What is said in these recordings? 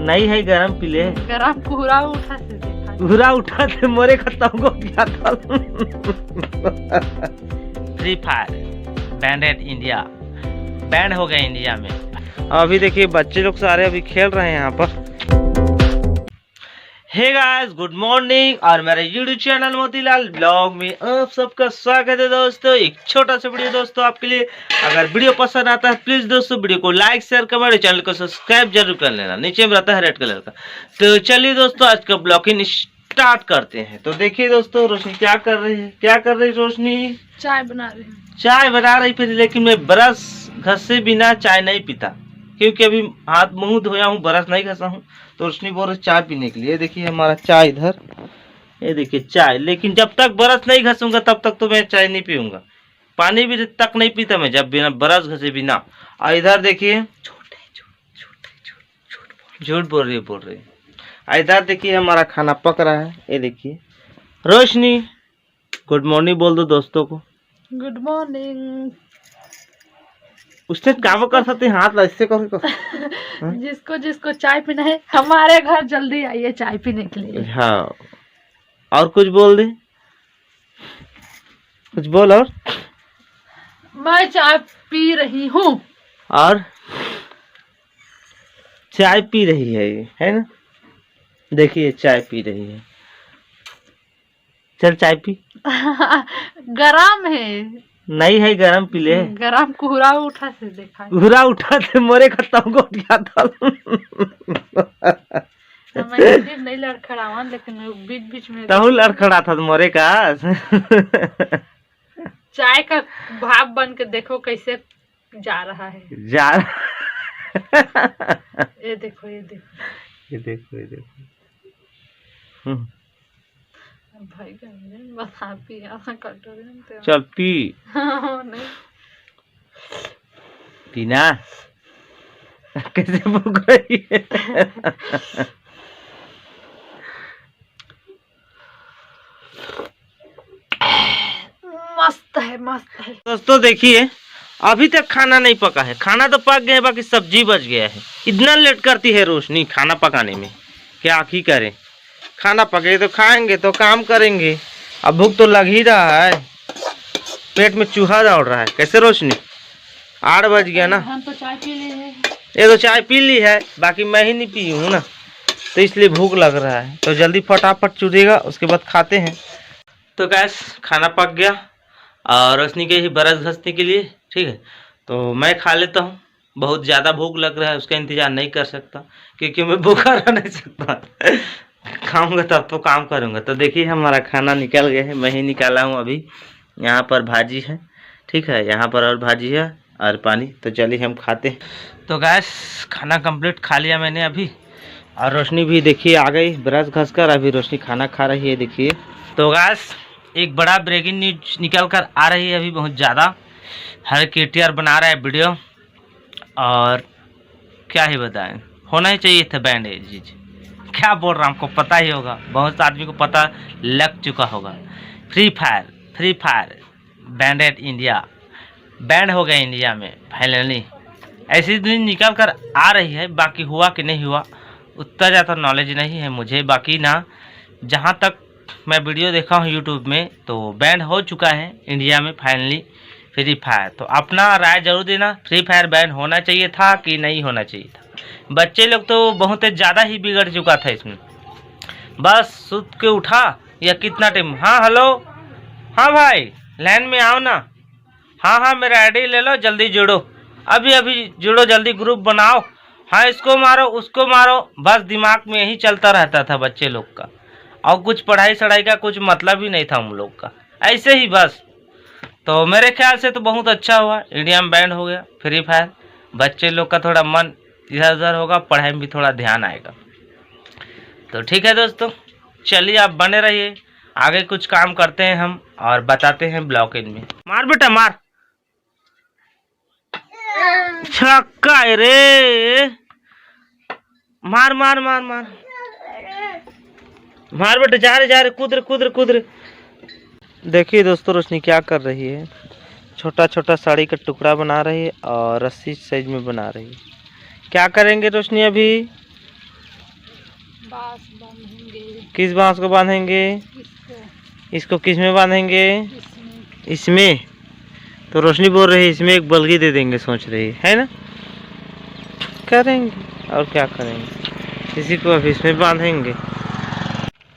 नहीं है गरम पीले गरम पूरा उठा से देखा पूरा उठा थे मोरे खत्म हो गया था। फ्री फायर बैंडेड इंडिया बैंड हो गया इंडिया में। अभी देखिए बच्चे लोग सारे अभी खेल रहे हैं यहाँ पर। हे गाइस गुड मॉर्निंग और मेरे यूट्यूब चैनल मोतीलाल ब्लॉग में आप सबका स्वागत है दोस्तों। एक छोटा सा वीडियो दोस्तों आपके लिए। अगर वीडियो पसंद आता है प्लीज दोस्तों वीडियो को लाइक शेयर कमेंट, चैनल को सब्सक्राइब जरूर कर लेना। नीचे में रहता है रेड कलर का। तो चलिए दोस्तों आज का ब्लॉगिंग स्टार्ट करते हैं। तो देखिए दोस्तों रोशनी क्या कर रही है, क्या कर रही रोशनी? चाय बना रही हूँ। चाय बना रही फिर, लेकिन मैं ब्रश घसे बिना चाय नहीं पीता, क्योंकि अभी हाथ मुंह धोया हूँ, ब्रश नहीं घसा हूँ। तो रोशनी बोल रही चाय पीने के लिए। देखिए हमारा चाय इधर, ये देखिए चाय। लेकिन जब तक ब्रश नहीं घसूंगा तब तक तो मैं चाय नहीं पीऊंगा। पानी भी तक नहीं पीता मैं जब बिना ब्रश घसे बिना। और इधर देखिए झूठ बोल रही है। इधर देखिए हमारा खाना पक रहा है। ये देखिए रोशनी गुड मॉर्निंग बोल दो दोस्तों को। Good morning. उससे काम कर सकते हैं, हाथ ऐसे करो। जिसको जिसको चाय पीना है हमारे घर जल्दी आइए चाय पीने के लिए। हाँ और कुछ बोल दे, कुछ बोल। और मैं चाय पी रही हूँ। और चाय पी रही है ना? देखिए चाय पी रही है। चल चाय पी। गरम है। नहीं है गरम पी ले। गरम पूरा उठा से देखा पूरा उठा थे मोरे खत्म हो गया था। मैं नहीं लड़खड़ावा, लेकिन बीच बीच में तहु लड़खड़ा था मोरे का। चाय का भाप बन के देखो कैसे जा रहा है। ये देखो ये देखो। भाई बता पिया कटोरे। चल पी। नहीं पीना कैसे भूख रही है। मस्त है। दोस्तों देखिए अभी तक खाना नहीं पका है। खाना तो पक गया है, बाकी सब्जी बच गया है। इतना लेट करती है रोशनी खाना पकाने में, क्या ही करें। खाना पके तो खाएंगे तो काम करेंगे। अब भूख तो लग ही रहा है, पेट में चूहा दौड़ रहा है। कैसे रोशनी 8 बज गया ना। हम तो चाय पी लिए हैं। ये तो चाय पी ली है, बाकी मैं ही नहीं पी हूँ ना, तो इसलिए भूख लग रहा है। तो जल्दी फटाफट चुड़ेगा, उसके बाद खाते हैं। तो गैस खाना पक गया और रोशनी के ही ब्रश घसने के लिए, ठीक है। तो मैं खा लेता हूँ। बहुत ज़्यादा भूख लग रहा है, उसका इंतज़ार नहीं कर सकता, क्योंकि मैं भूखा रह नहीं सकता। खाऊंगा तब तो काम करूंगा। तो देखिए हमारा खाना निकल गया है, मैं ही निकाला हूँ अभी। यहाँ पर भाजी है, ठीक है, यहाँ पर और भाजी है और पानी। तो चलिए हम खाते हैं। तो गैस खाना कंप्लीट खा लिया मैंने अभी, और रोशनी भी देखिए आ गई ब्रश घस कर। अभी रोशनी खाना खा रही है देखिए। तो गैस एक बड़ा ब्रेकिंग न्यूज निकल कर आ रही है अभी, बहुत ज़्यादा। हर KTR बना रहा है वीडियो, और क्या ही बताएं, होना ही चाहिए था बैंडेज। क्या बोल रहा हूँ आपको पता ही होगा, बहुत आदमी को पता लग चुका होगा। फ्री फायर बैंडेड इंडिया बैंड हो गया इंडिया में फाइनली। ऐसी दिन निकल कर आ रही है, बाकी हुआ कि नहीं हुआ उतना ज़्यादा नॉलेज नहीं है मुझे। बाकी ना जहाँ तक मैं वीडियो देखा हूँ यूट्यूब में, तो बैंड हो चुका है इंडिया में फाइनली फ्री फायर। तो अपना राय जरूर देना, फ्री फायर बैंड होना चाहिए था कि नहीं होना चाहिए था। बच्चे लोग तो बहुत ज़्यादा ही बिगड़ चुका था इसमें। बस सुत के उठा या कितना टाइम। हाँ हेलो, हाँ भाई लाइन में आओ ना। हाँ मेरा आईडी ले लो, जल्दी जोड़ो, अभी जोड़ो, जल्दी ग्रुप बनाओ। हाँ इसको मारो उसको मारो, बस दिमाग में यही चलता रहता था बच्चे लोग का। और कुछ पढ़ाई सढ़ाई का कुछ मतलब ही नहीं था हम लोग का, ऐसे ही बस। तो मेरे ख्याल से तो बहुत अच्छा हुआ, इंडिया में बैंड हो गया फ्री फायर। बच्चे लोग का थोड़ा मन इधर उधर होगा, पढ़ाई में भी थोड़ा ध्यान आएगा। तो ठीक है दोस्तों, चलिए आप बने रहिए, आगे कुछ काम करते हैं हम और बताते हैं ब्लॉगिंग में। मार बेटा मार, छक्का रे, मार मार मार मार मार बेटा, जा रहे कूद रे। देखिए दोस्तों रोशनी क्या कर रही है, छोटा छोटा साड़ी का टुकड़ा बना रही है और रस्सी साइज में बना रही है। क्या करेंगे रोशनी अभी? बांस बांधेंगे। किस बांस को बांधेंगे? इसको किस में बांधेंगे? इसमें। तो रोशनी बोल रही है इसमें एक बल्गी दे देंगे, सोच रही है ना? करेंगे और क्या करेंगे, इसी को अब इसमें बांधेंगे।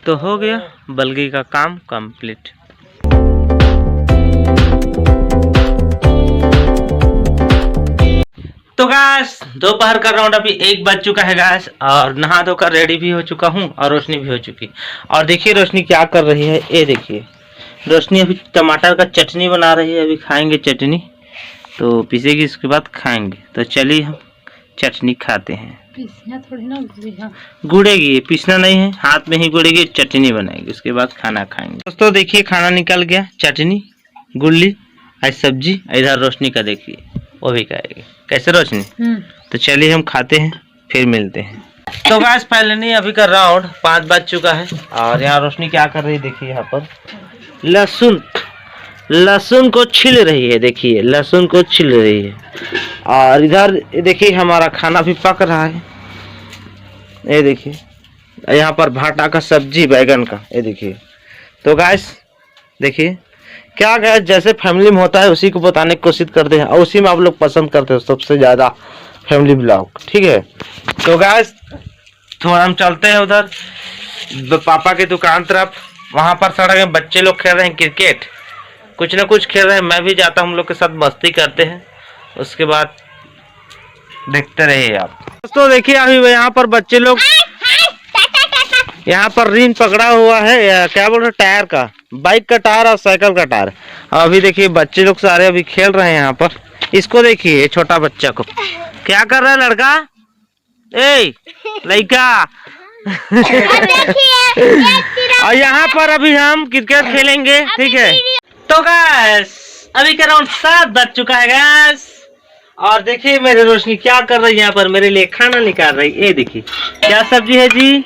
तो हो गया बल्गी का काम कंप्लीट। तो गैस दोपहर का राउंड अभी 1 बज चुका है गैस, और नहा धोकर रेडी भी हो चुका हूँ और रोशनी भी हो चुकी। और देखिए रोशनी क्या कर रही है, ये देखिए रोशनी अभी टमाटर का चटनी बना रही है। अभी खाएंगे चटनी, तो पीसेगी इसके बाद खाएंगे। तो चलिए हम चटनी खाते हैं। पीसना थोड़ी ना गुड़ेगी, पीसना नहीं है, हाथ में ही गुड़ेगी, चटनी बनाएगी, उसके बाद खाना खाएंगे। दोस्तों देखिए खाना निकल गया, चटनी गुल्ली आज सब्जी, इधर रोशनी का देखिए वो भी खाएगी। कैसे रोशनी? तो चलिए हम खाते हैं फिर मिलते हैं। तो गैस पहले नहीं अभी का राउंड 5 बज चुका है, और यहाँ रोशनी क्या कर रही है देखिए, यहाँ पर लहसुन को छिल रही है। देखिए लहसुन को छिल रही है, और इधर देखिए हमारा खाना भी पक रहा है। ये देखिए यहाँ पर भाटा का सब्जी बैगन का, ये देखिए। तो गैस देखिए क्या गैस जैसे फैमिली में होता है उसी को बताने की कोशिश करते हैं, और उसी में आप लोग पसंद करते हो सबसे ज़्यादा फैमिली ब्लॉग, ठीक है। तो गैस थोड़ा हम चलते हैं उधर पापा की दुकान तरफ। वहाँ पर सड़क में बच्चे लोग खेल रहे हैं क्रिकेट, कुछ ना कुछ खेल रहे हैं। मैं भी जाता हूँ, हम लोग के साथ मस्ती करते हैं, उसके बाद देखते रहिए आप। दोस्तों देखिए अभी यहाँ पर बच्चे लोग, यहाँ पर रिंग पकड़ा हुआ है, या क्या बोल रहे, टायर का, बाइक का टायर और साइकिल का टायर। अभी देखिए बच्चे लोग सारे अभी खेल रहे हैं यहाँ पर। इसको देखिए छोटा बच्चा को क्या कर रहा है लड़का, ए लड़का। और यहाँ पर अभी हम क्रिकेट खेलेंगे, ठीक है। तो गैस अभी का राउंड 7 बज चुका है गैस, और देखिए मेरी रोशनी क्या कर रही है, यहाँ पर मेरे लिए खाना निकाल रही है। ये देखिए क्या सब्जी है जी?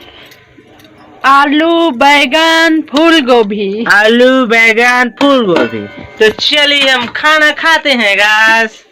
आलू बैगन फूल गोभी। आलू बैगन फूल गोभी। तो चलिए हम खाना खाते हैं गैस।